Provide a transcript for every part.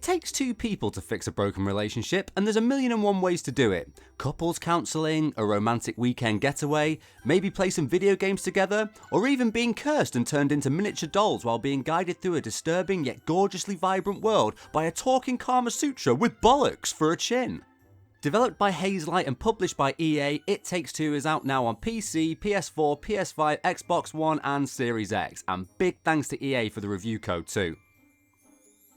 takes two people to fix a broken relationship, and there's 1,000,001 ways to do it. Couples counselling, a romantic weekend getaway, maybe play some video games together, or even being cursed and turned into miniature dolls while being guided through a disturbing yet gorgeously vibrant world by a talking Kama Sutra with bollocks for a chin. Developed by Hazelight and published by EA, It Takes Two is out now on PC, PS4, PS5, Xbox One and Series X, and big thanks to EA for the review code too.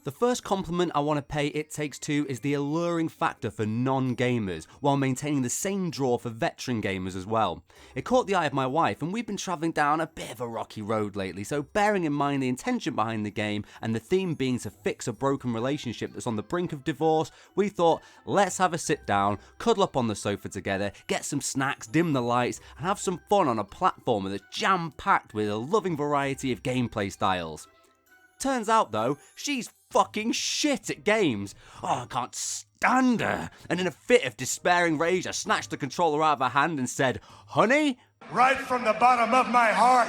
The first compliment I want to pay It Takes Two is the alluring factor for non-gamers, while maintaining the same draw for veteran gamers as well. It caught the eye of my wife, and we've been travelling down a bit of a rocky road lately, so bearing in mind the intention behind the game and the theme being to fix a broken relationship that's on the brink of divorce, we thought, let's have a sit down, cuddle up on the sofa together, get some snacks, dim the lights, and have some fun on a platformer that's jam-packed with a loving variety of gameplay styles. Turns out though, she's fucking shit at games. Oh, I can't stand her. And in a fit of despairing rage, I snatched the controller out of her hand and said, "Honey?" Right from the bottom of my heart.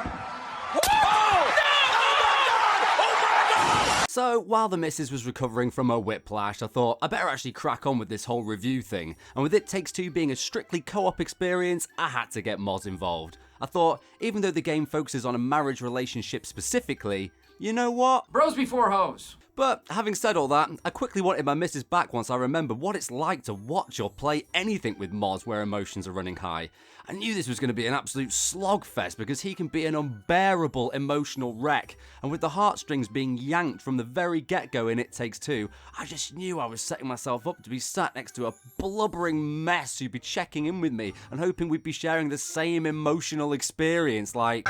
So while the missus was recovering from her whiplash, I thought I better actually crack on with this whole review thing. And with It Takes Two being a strictly co-op experience, I had to get mods involved. I thought, even though the game focuses on a marriage relationship specifically, you know what? Bros before hoes. But having said all that, I quickly wanted my missus back once I remembered what it's like to watch or play anything with mods where emotions are running high. I knew this was going to be an absolute slogfest because he can be an unbearable emotional wreck, and with the heartstrings being yanked from the very get-go in It Takes Two, I just knew I was setting myself up to be sat next to a blubbering mess who'd be checking in with me and hoping we'd be sharing the same emotional experience like...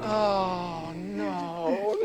Oh, no.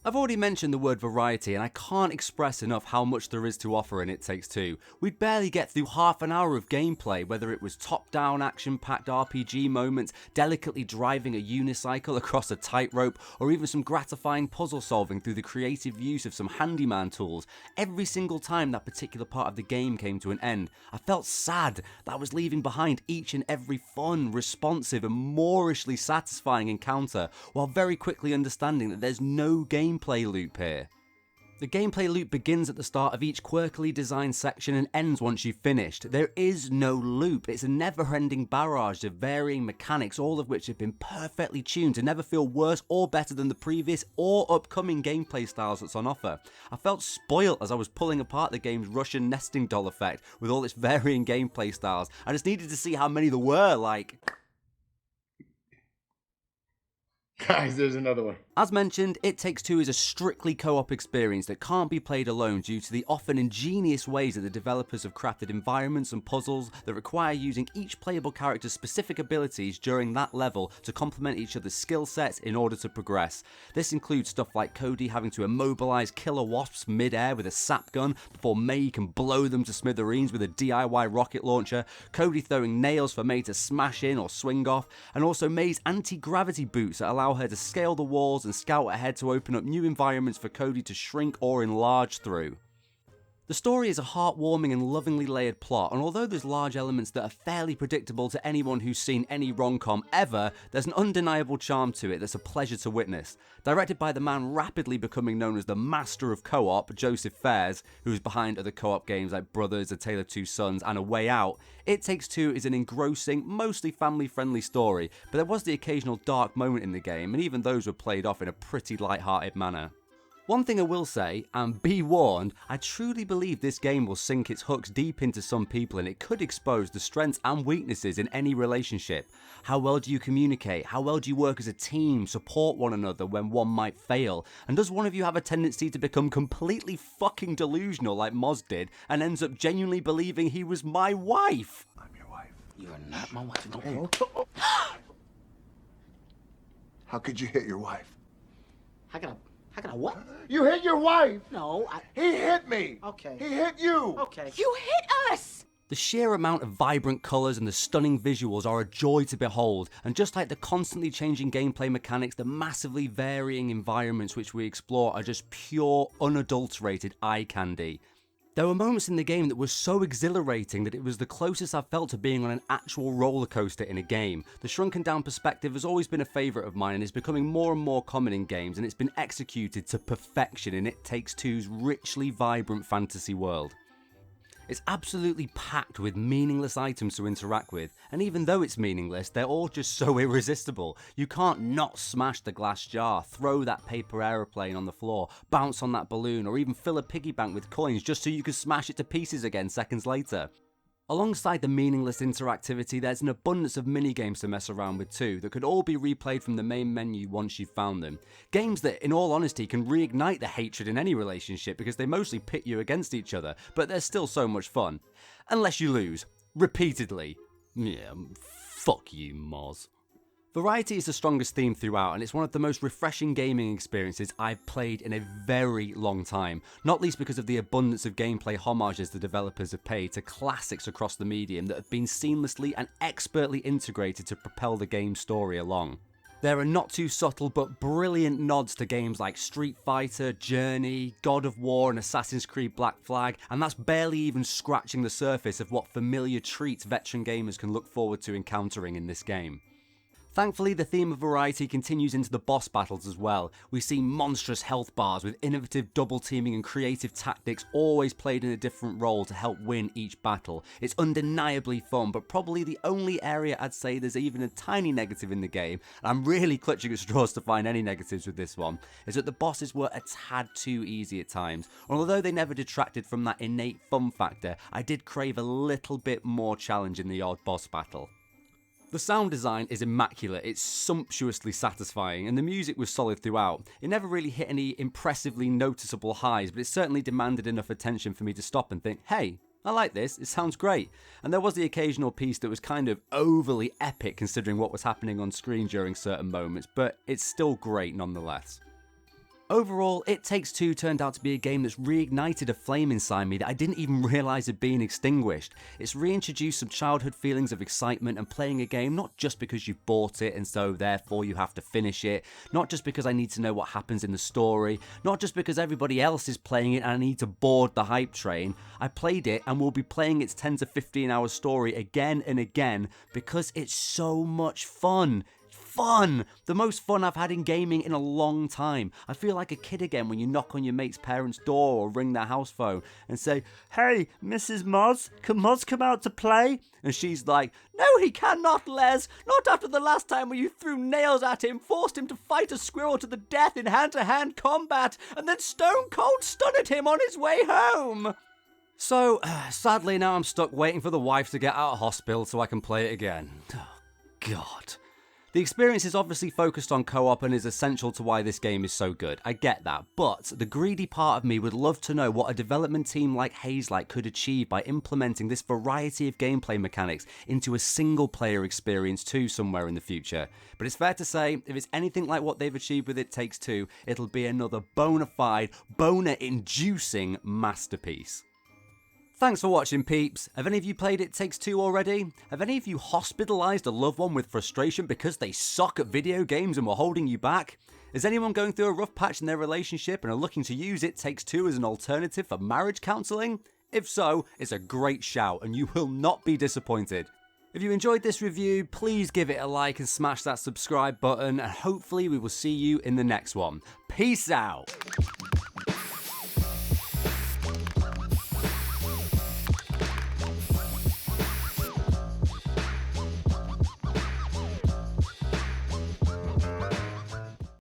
I've already mentioned the word variety, and I can't express enough how much there is to offer in It Takes Two. We'd barely get through half an hour of gameplay, whether it was top-down action-packed RPG moments, delicately driving a unicycle across a tightrope, or even some gratifying puzzle solving through the creative use of some handyman tools. Every single time that particular part of the game came to an end, I felt sad that I was leaving behind each and every fun, responsive, and moorishly satisfying encounter, while very quickly understanding that there's no gameplay loop here. The gameplay loop begins at the start of each quirkily designed section and ends once you've finished. There is no loop, it's a never-ending barrage of varying mechanics, all of which have been perfectly tuned to never feel worse or better than the previous or upcoming gameplay styles that's on offer. I felt spoilt as I was pulling apart the game's Russian nesting doll effect with all its varying gameplay styles. I just needed to see how many there were, like... Guys, there's another one. As mentioned, It Takes Two is a strictly co-op experience that can't be played alone due to the often ingenious ways that the developers have crafted environments and puzzles that require using each playable character's specific abilities during that level to complement each other's skill sets in order to progress. This includes stuff like Cody having to immobilize killer wasps mid-air with a sap gun before May can blow them to smithereens with a DIY rocket launcher, Cody throwing nails for May to smash in or swing off, and also May's anti-gravity boots that allow her to scale the walls and scout ahead to open up new environments for Cody to shrink or enlarge through. The story is a heartwarming and lovingly layered plot, and although there's large elements that are fairly predictable to anyone who's seen any rom-com ever, there's an undeniable charm to it that's a pleasure to witness. Directed by the man rapidly becoming known as the master of co-op, Josef Fares, who's behind other co-op games like Brothers, A Tale of Two Sons and A Way Out, It Takes Two is an engrossing, mostly family-friendly story, but there was the occasional dark moment in the game, and even those were played off in a pretty light-hearted manner. One thing I will say, and be warned, I truly believe this game will sink its hooks deep into some people and it could expose the strengths and weaknesses in any relationship. How well do you communicate? How well do you work as a team, support one another when one might fail? And does one of you have a tendency to become completely fucking delusional like Moz did and ends up genuinely believing he was my wife? I'm your wife. You're not my wife. No. Hey. How could you hit your wife? How can I what? You hit your wife! No, He hit me! Okay. He hit you! Okay. You hit us! The sheer amount of vibrant colours and the stunning visuals are a joy to behold, and just like the constantly changing gameplay mechanics, the massively varying environments which we explore are just pure, unadulterated eye candy. There were moments in the game that were so exhilarating that it was the closest I've felt to being on an actual roller coaster in a game. The shrunken down perspective has always been a favourite of mine and is becoming more and more common in games, and it's been executed to perfection in It Takes Two's richly vibrant fantasy world. It's absolutely packed with meaningless items to interact with, and even though it's meaningless, they're all just so irresistible. You can't not smash the glass jar, throw that paper aeroplane on the floor, bounce on that balloon, or even fill a piggy bank with coins just so you can smash it to pieces again seconds later. Alongside the meaningless interactivity, there's an abundance of minigames to mess around with too, that could all be replayed from the main menu once you've found them. Games that, in all honesty, can reignite the hatred in any relationship because they mostly pit you against each other, but they're still so much fun. Unless you lose. Repeatedly. Yeah, fuck you, Moz. Variety is the strongest theme throughout, and it's one of the most refreshing gaming experiences I've played in a very long time, not least because of the abundance of gameplay homages the developers have paid to classics across the medium that have been seamlessly and expertly integrated to propel the game's story along. There are not too subtle but brilliant nods to games like Street Fighter, Journey, God of War and Assassin's Creed Black Flag, and that's barely even scratching the surface of what familiar treats veteran gamers can look forward to encountering in this game. Thankfully, the theme of variety continues into the boss battles as well. We see monstrous health bars with innovative double teaming and creative tactics always played in a different role to help win each battle. It's undeniably fun, but probably the only area I'd say there's even a tiny negative in the game, and I'm really clutching at straws to find any negatives with this one, is that the bosses were a tad too easy at times. And although they never detracted from that innate fun factor, I did crave a little bit more challenge in the odd boss battle. The sound design is immaculate, it's sumptuously satisfying, and the music was solid throughout. It never really hit any impressively noticeable highs, but it certainly demanded enough attention for me to stop and think, hey, I like this, it sounds great. And there was the occasional piece that was kind of overly epic considering what was happening on screen during certain moments, but it's still great nonetheless. Overall, It Takes Two turned out to be a game that's reignited a flame inside me that I didn't even realise had been extinguished. It's reintroduced some childhood feelings of excitement and playing a game not just because you bought it and so therefore you have to finish it, not just because I need to know what happens in the story, not just because everybody else is playing it and I need to board the hype train. I played it and will be playing its 10 to 15 hour story again and again because it's so much fun. The most fun I've had in gaming in a long time. I feel like a kid again when you knock on your mate's parents' door or ring their house phone and say, "Hey, Mrs. Moz, can Moz come out to play?" And she's like, "No, he cannot, Les. Not after the last time when you threw nails at him, forced him to fight a squirrel to the death in hand-to-hand combat, and then stone cold stunned him on his way home." So, sadly now I'm stuck waiting for the wife to get out of hospital so I can play it again. Oh, God. The experience is obviously focused on co-op and is essential to why this game is so good. I get that, but the greedy part of me would love to know what a development team like Hazelight could achieve by implementing this variety of gameplay mechanics into a single player experience too somewhere in the future. But it's fair to say, if it's anything like what they've achieved with It Takes Two, it'll be another bona fide, boner-inducing masterpiece. Thanks for watching, peeps. Have any of you played It Takes Two already? Have any of you hospitalised a loved one with frustration because they suck at video games and were holding you back? Is anyone going through a rough patch in their relationship and are looking to use It Takes Two as an alternative for marriage counselling? If so, it's a great shout and you will not be disappointed. If you enjoyed this review, please give it a like and smash that subscribe button, and hopefully we will see you in the next one. Peace out!